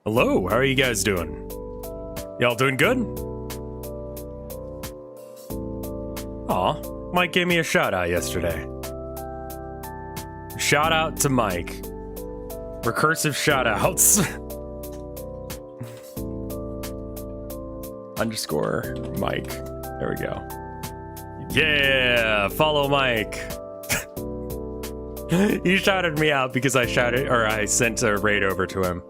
Hello, how are you guys doing? Y'all doing good? Aw, Mike gave me a shout out yesterday. Shout out to Mike. Recursive shout outs. Underscore Mike. There we go. Yeah, follow Mike. He shouted me out because I sent a raid over to him.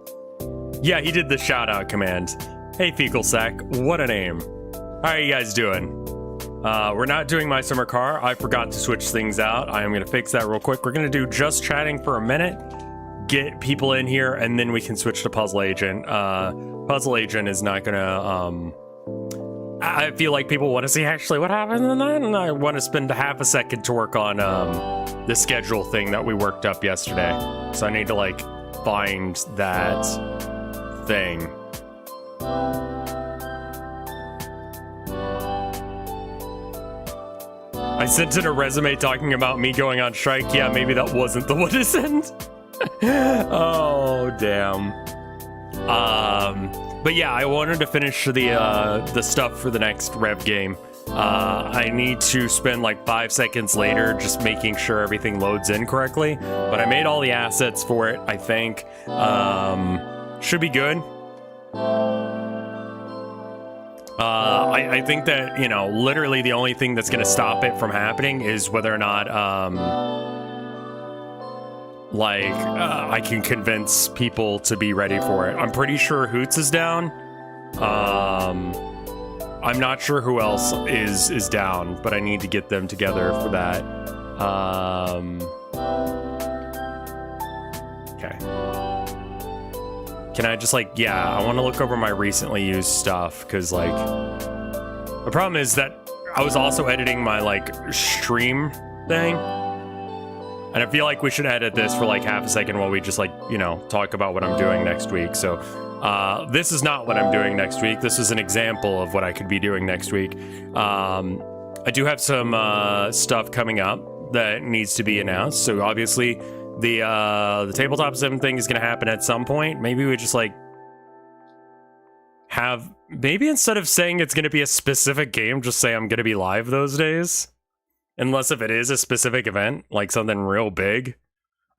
Yeah, he did the shout out command. Hey, Fecal Sack, what a name. How are you guys doing? We're not doing My Summer Car. I forgot to switch things out. I am going to fix that real quick. We're going to do just chatting for a minute, get people in here, and then we can switch to Puzzle Agent. Puzzle Agent is not going to... I feel like people want to see actually what happened in that, and I want to spend a half a second to work on the schedule thing that we worked up yesterday. So I need to, like, find that thing. I sent in a resume talking about me going on strike. Yeah, maybe that wasn't the one to send. Oh, damn. But yeah, I wanted to finish the stuff for the next Rev game. I need to spend like 5 seconds later just making sure everything loads in correctly. But I made all the assets for it, I think. Should be good. I think that, you know, literally the only thing that's going to stop it from happening is whether or not, I can convince people to be ready for it. I'm pretty sure Hoots is down. I'm not sure who else is down, but I need to get them together for that. Okay. Can I just, like, yeah, I want to look over my recently used stuff, because, like, the problem is that I was also editing my, like, stream thing, and I feel like we should edit this for, like, half a second while we just, like, you know, talk about what I'm doing next week. So, this is not what I'm doing next week. This is an example of what I could be doing next week. I do have some stuff coming up that needs to be announced, so obviously... The tabletop sim thing is going to happen at some point. Maybe we just, like, have... Maybe instead of saying it's going to be a specific game, just say I'm going to be live those days. Unless if it is a specific event, like something real big.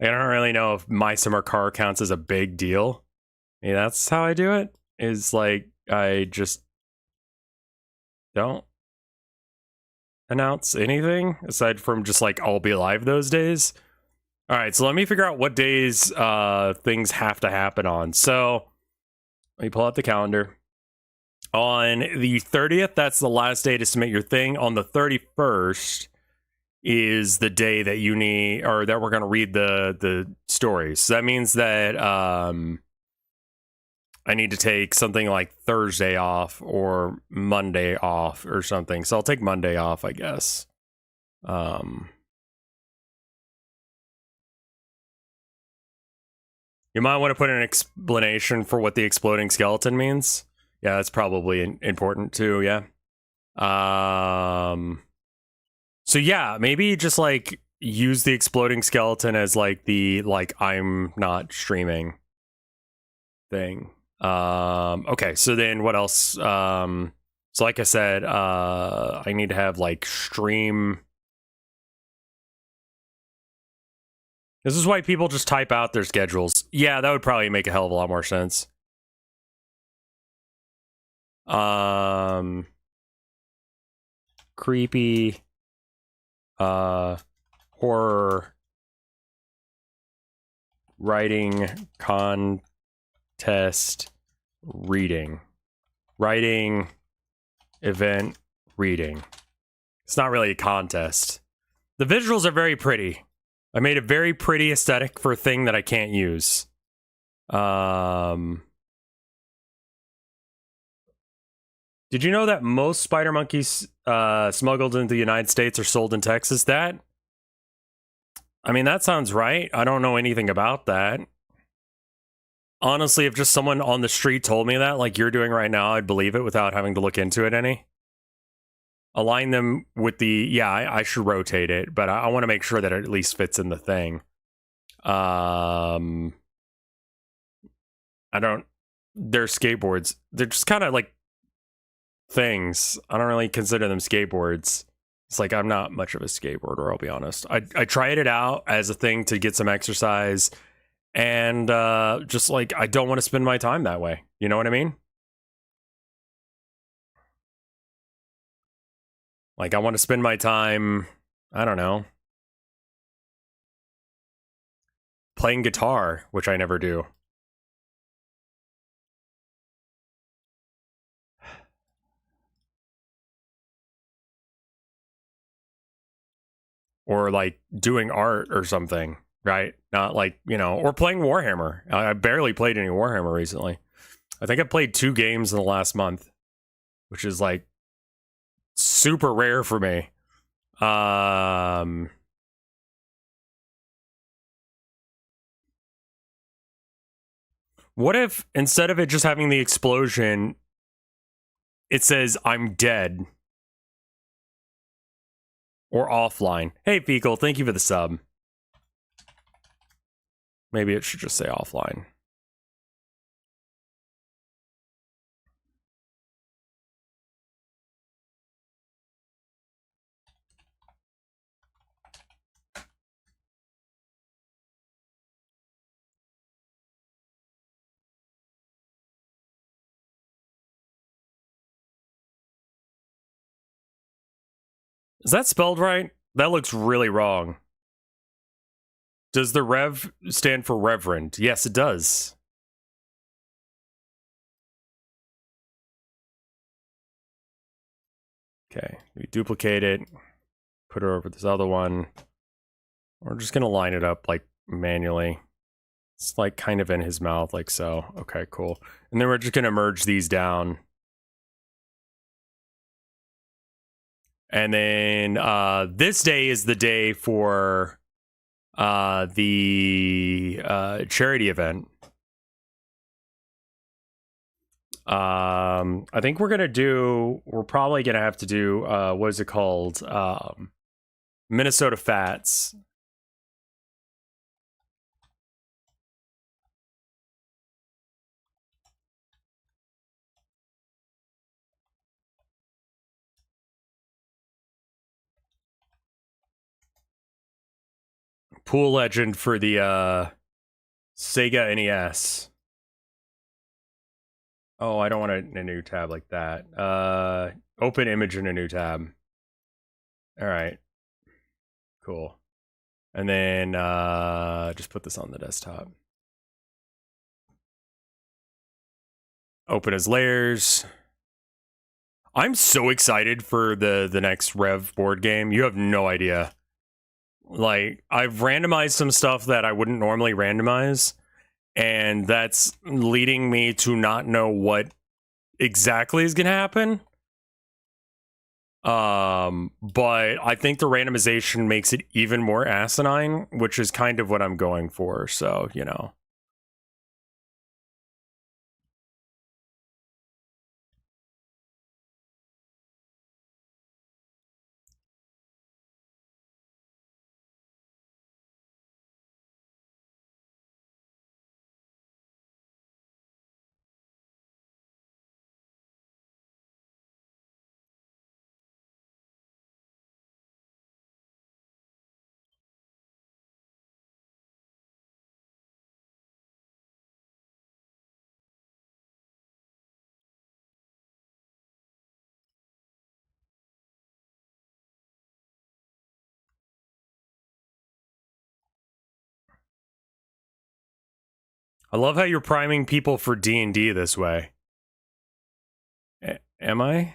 I don't really know if My Summer Car counts as a big deal. Yeah, that's how I do it. Is, like, I just don't announce anything aside from just, like, I'll be live those days. All right, so let me figure out what days things have to happen on. So let me pull out the calendar. On the 30th, that's the last day to submit your thing. On the 31st is the day that you need, or that we're going to read the stories. So that means that I need to take something like Thursday off or Monday off or something. So I'll take Monday off, I guess. You might want to put an explanation for what the exploding skeleton means. Yeah, that's probably important too, yeah. So yeah, maybe just, like, use the exploding skeleton as, like, the, like, I'm not streaming thing. Okay, so then what else? So like I said, I need to have, like, stream... This is why people just type out their schedules. Yeah, that would probably make a hell of a lot more sense. Creepy, horror, writing, contest, reading. Writing, event, reading. It's not really a contest. The visuals are very pretty. I made a very pretty aesthetic for a thing that I can't use. Did you know that most spider monkeys smuggled into the United States are sold in Texas? That sounds right. I don't know anything about that. Honestly, if just someone on the street told me that, like you're doing right now, I'd believe it without having to look into it any. Align them with the... Yeah, I should rotate it, but I want to make sure that it at least fits in the thing. I don't they're skateboards. They're just kind of like things. I don't really consider them skateboards. It's like I'm not much of a skateboarder, I'll be honest. I tried it out as a thing to get some exercise, and just like I don't want to spend my time that way. You know what I mean? Like I want to spend my time, I don't know, playing guitar, which I never do. Or like doing art or something, right? Not like, you know, or playing Warhammer. I barely played any Warhammer recently. I think I played 2 games in the last month, which is like super rare for me. What if instead of it just having the explosion, it says I'm dead or offline? Hey, Fecal, thank you for the sub. Maybe it should just say offline. Is that spelled right? That looks really wrong. Does the Rev stand for Reverend? Yes, it does. Okay, we duplicate it, put it over this other one. We're just gonna line it up like manually. It's like kind of in his mouth, like so. Okay, cool. And then we're just gonna merge these down. And then this day is the day for the charity event. I think we're probably gonna have to do what is it called? Minnesota Fats. Pool Legend for the Sega NES. Oh, I don't want a new tab like that. Open image in a new tab. All right. Cool. And then just put this on the desktop. Open as layers. I'm so excited for the next Rev board game. You have no idea. Like, I've randomized some stuff that I wouldn't normally randomize, and that's leading me to not know what exactly is going to happen. But I think the randomization makes it even more asinine, which is kind of what I'm going for. So, you know. I love how you're priming people for D&D this way. Am I?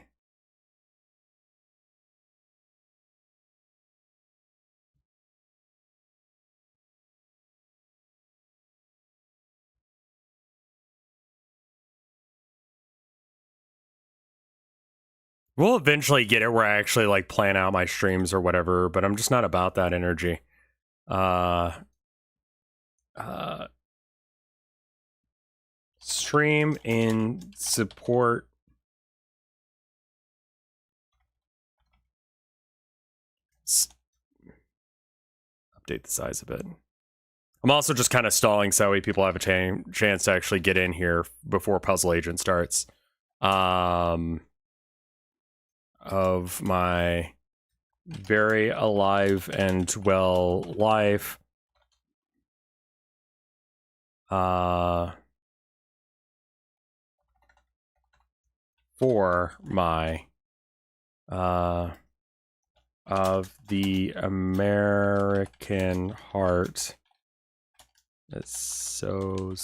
We'll eventually get it where I actually like plan out my streams or whatever, but I'm just not about that energy. Stream in support. Update the size of it. I'm also just kind of stalling so that way people have a chance to actually get in here before Puzzle Agent starts. Of my very alive and well life. For my of the American Heart Association.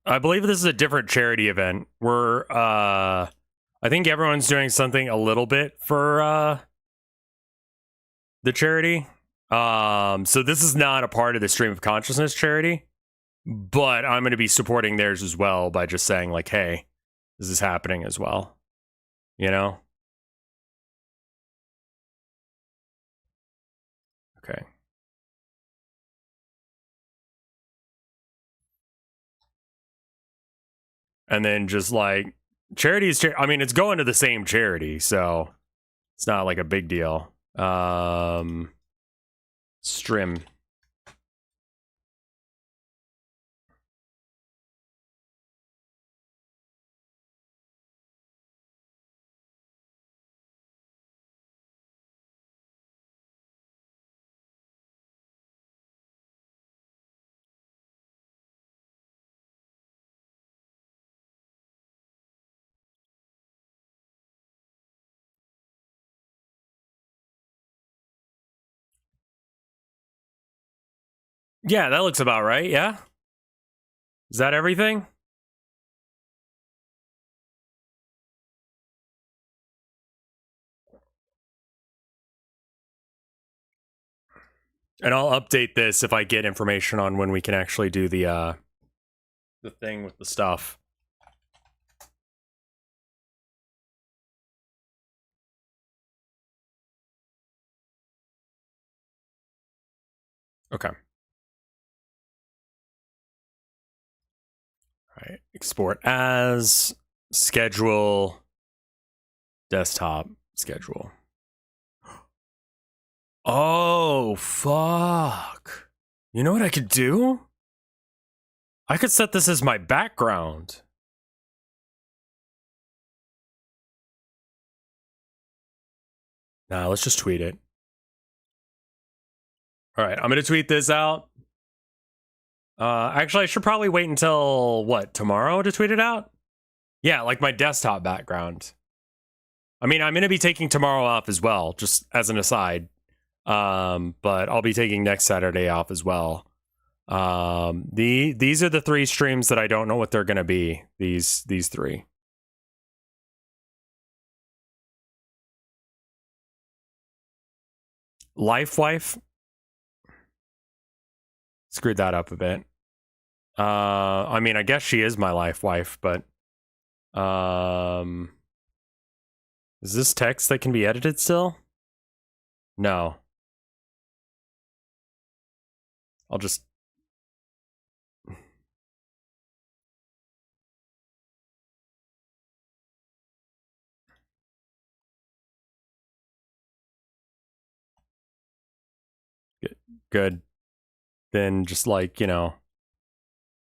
I believe this is a different charity event. I think everyone's doing something a little bit for the charity. So this is not a part of the Stream of Consciousness charity, but I'm going to be supporting theirs as well by just saying like, hey, this is happening as well. You know? Okay. And then just like charities, I mean, it's going to the same charity, so it's not like a big deal. Strim. Yeah, that looks about right. Yeah. Is that everything? And I'll update this if I get information on when we can actually do the thing with the stuff. Okay. All right. Export as schedule desktop schedule. Oh, fuck. You know what I could do? I could set this as my background. Nah, let's just tweet it. All right, I'm going to tweet this out. Actually, I should probably wait until, what, tomorrow to tweet it out? Yeah, like my desktop background. I mean, I'm going to be taking tomorrow off as well, just as an aside. But I'll be taking next Saturday off as well. These are the 3 streams that I don't know what they're going to be. These 3. Life wife. Screwed that up a bit. I mean, I guess she is my life wife, but is this text that can be edited still? No. I'll just good. Then just like, you know,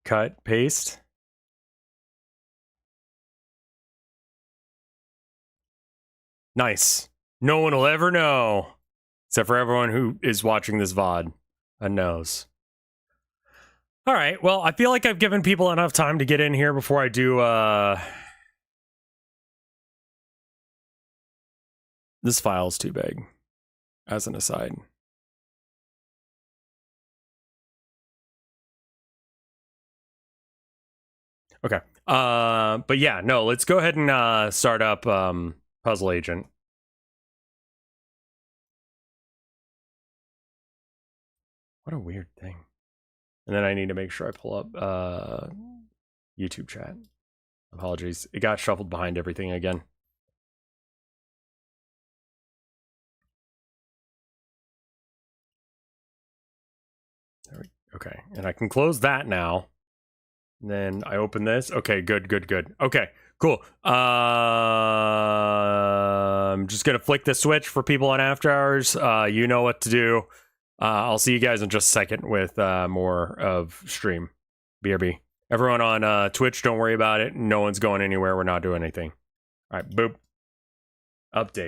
cut, paste. Nice. No one will ever know, except for everyone who is watching this VOD and knows. All right, well, I feel like I've given people enough time to get in here before I do, this file's too big, as an aside. Okay. But yeah, no, let's go ahead and start up Puzzle Agent. What a weird thing. And then I need to make sure I pull up YouTube chat. Apologies. It got shuffled behind everything again. Okay, and I can close that now. And then I open this. Okay, good. Okay, cool. I'm just gonna flick the switch for people on After Hours. You know what to do. I'll see you guys in just a second with more of stream. BRB. Everyone on Twitch, don't worry about it. No one's going anywhere. We're not doing anything. All right, boop. Update.